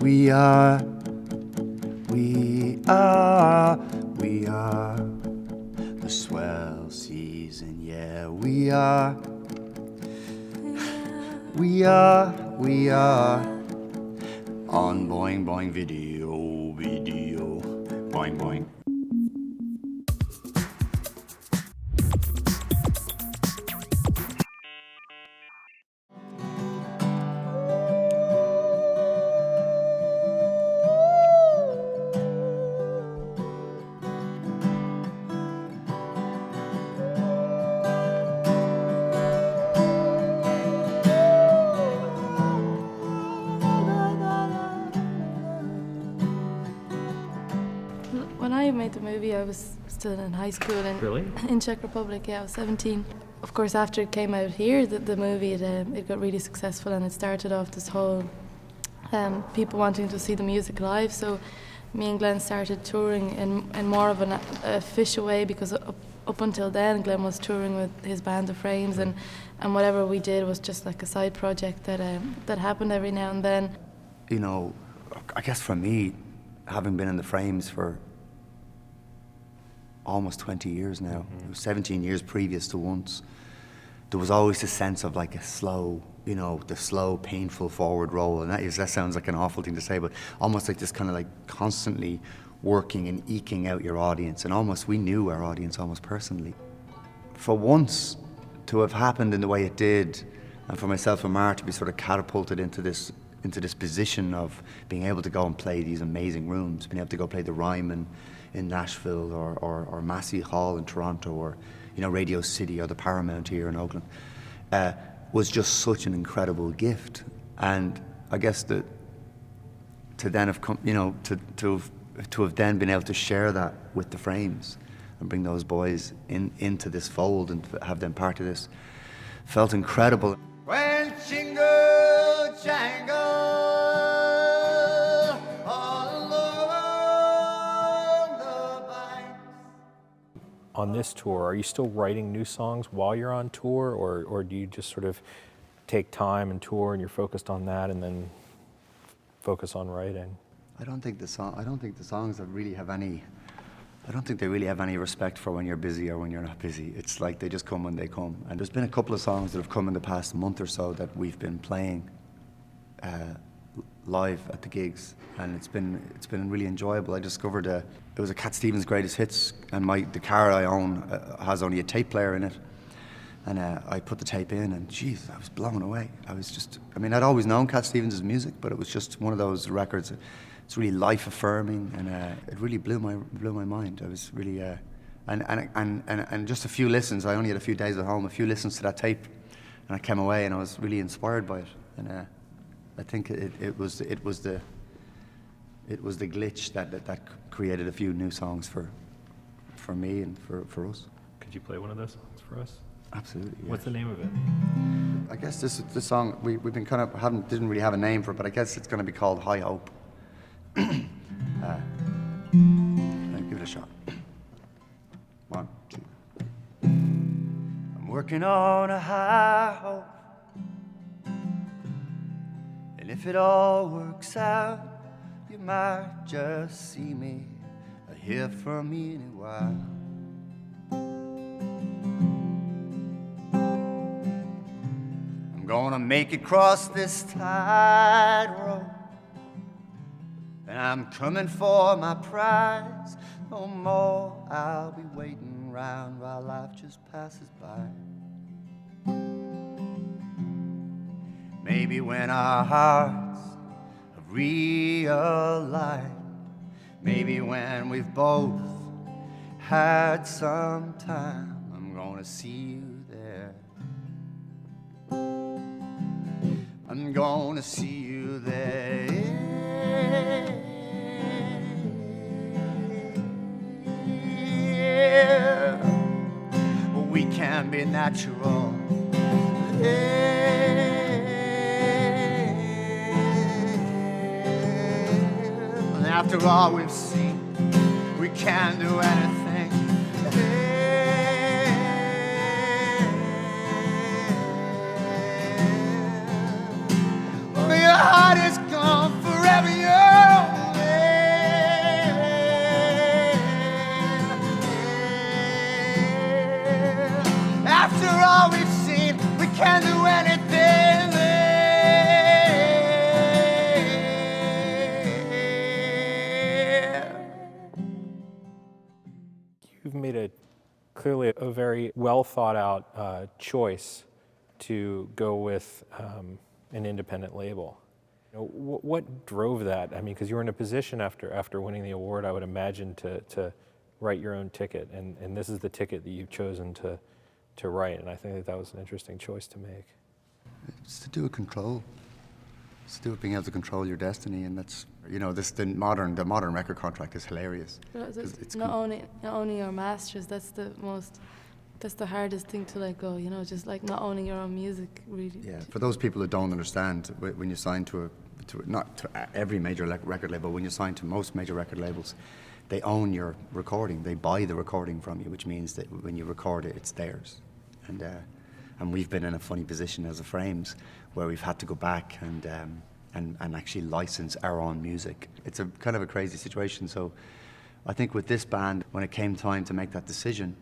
We are the swell season, yeah, we are on Boing Boing video, Boing Boing. When I made the movie, I was still in high school in Czech Republic. Yeah, I was 17. Of course, after it came out here, the movie, it got really successful, and it started off this whole people wanting to see the music live. So me and Glen started touring in more of an official way, because up until then, Glen was touring with his band, The Frames, and whatever we did was just like a side project that happened every now and then. You know, I guess for me, having been in The Frames for almost 20 years now, it was 17 years previous to Once, there was always a sense of like a slow, you know, the slow, painful forward roll, and that sounds like an awful thing to say, but almost like this kind of like constantly working and eking out your audience, and almost we knew our audience almost personally. For Once to have happened in the way it did, and for myself and Mar to be sort of catapulted into this position of being able to go and play these amazing rooms, being able to go play the Ryman in Nashville, or Massey Hall in Toronto, or, you know, Radio City or the Paramount here in Oakland, was just such an incredible gift. And I guess that to then have come, you know, to have then been able to share that with The Frames and bring those boys into this fold and have them part of this felt incredible. When jingle jangle all along the banks. On this tour, are you still writing new songs while you're on tour, or do you just sort of take time and tour and you're focused on that and then focus on writing? I don't think the songs really have any respect for when you're busy or when you're not busy. It's like they just come when they come. And there's been a couple of songs that have come in the past month or so that we've been playing live at the gigs, and it's been really enjoyable. I discovered it was a Cat Stevens Greatest Hits, and the car I own has only a tape player in it, and I put the tape in, and geez, I was blown away. I'd always known Cat Stevens' music, but it was just one of those records. It's really life-affirming, and it really blew my mind. I was really, and just a few listens. I only had a few days at home. A few listens to that tape, and I came away, and I was really inspired by it. And I think it was the glitch that created a few new songs for me and for us. Could you play one of those songs for us? Absolutely. Yeah. What's the name of it? I guess this song we've been kind of didn't really have a name for it, but I guess it's going to be called High Hope. I'll give it a shot. 1, 2. I'm working on a high hope, and if it all works out, you might just see me or hear from me in a while. I'm gonna make it across this tightrope, and I'm coming for my prize. No more I'll be waiting around while life just passes by. Maybe when our hearts have realigned, maybe when we've both had some time, I'm gonna see you there. I'm gonna see you there. We can be natural. And after all we've seen, we can do anything. Your heart is gone forever. clearly a very well thought out choice to go with an independent label. You know, what drove that? I mean, because you were in a position after winning the award, I would imagine, to write your own ticket, and this is the ticket that you've chosen to write, and I think that was an interesting choice to make. It's to do with control. It's to do with being able to control your destiny, and that's, you know, the modern record contract is hilarious. It's not owning your masters. That's the hardest thing to let go. You know, just like not owning your own music, really. Yeah, for those people who don't understand, when you sign not to every major record label, when you sign to most major record labels, they own your recording. They buy the recording from you, which means that when you record it, it's theirs. And we've been in a funny position as a Frames, where we've had to go back and actually license our own music. It's a kind of a crazy situation. So I think with this band, when it came time to make that decision,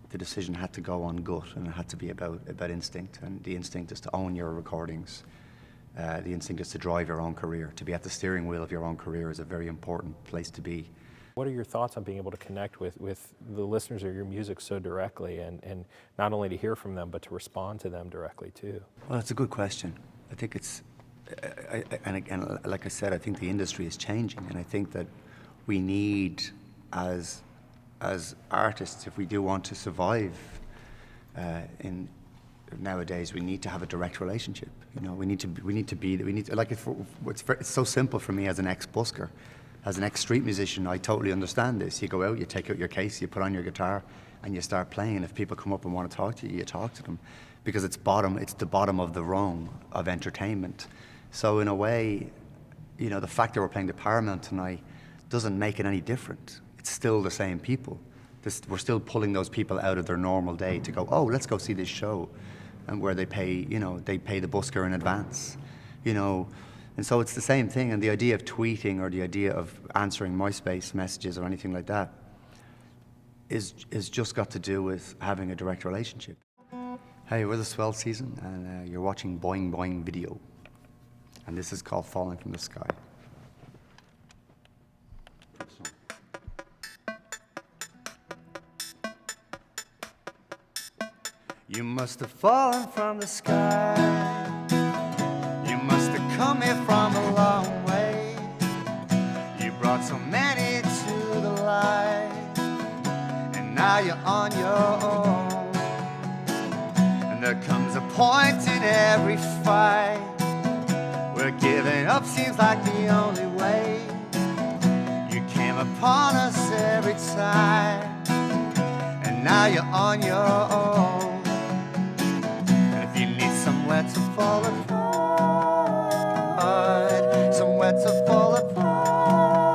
the decision had to go on gut, and it had to be about instinct. And the instinct is to own your recordings. The instinct is to drive your own career. To be at the steering wheel of your own career is a very important place to be. What are your thoughts on being able to connect with the listeners of your music so directly, and not only to hear from them, but to respond to them directly too? Well, it's a good question. I think it's, and again, like I said, I think the industry is changing, and I think that we need, as artists, if we do want to survive nowadays, we need to have a direct relationship. You know, we need to like it's so simple for me as an ex-busker. As an ex-street musician, I totally understand this. You go out, you take out your case, you put on your guitar, and you start playing. If people come up and want to talk to you, you talk to them, because it's the bottom of the rung of entertainment. So in a way, you know, the fact that we're playing the Paramount tonight doesn't make it any different. It's still the same people. We're still pulling those people out of their normal day to go, oh, let's go see this show, and where they pay the busker in advance, you know. And so it's the same thing, and the idea of tweeting or the idea of answering MySpace messages or anything like that is just got to do with having a direct relationship. Hey, we're the Swell season, and you're watching Boing Boing video, and this is called Falling from the Sky. You must have fallen from the sky. You must have come here from a long way. You brought so many to the light, and now you're on your own. And there comes a point in every fight where giving up seems like the only way. You came upon us every time, and now you're on your own. Somewhere to fall apart, somewhere to fall apart.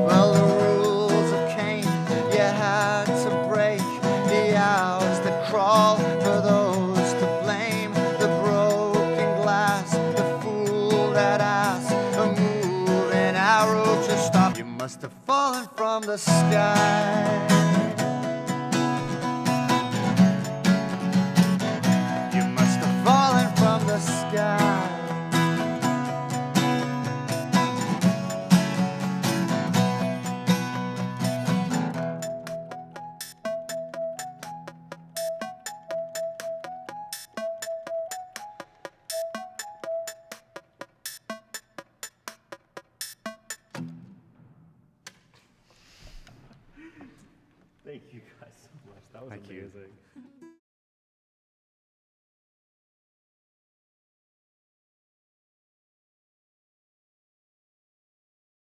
Well, the rules of Cain you had to break, the hours that crawl for those to blame, the broken glass, the fool that asks a moving arrow to stop. You must have fallen from the sky. The sky. Thank you guys so much. That was amazing.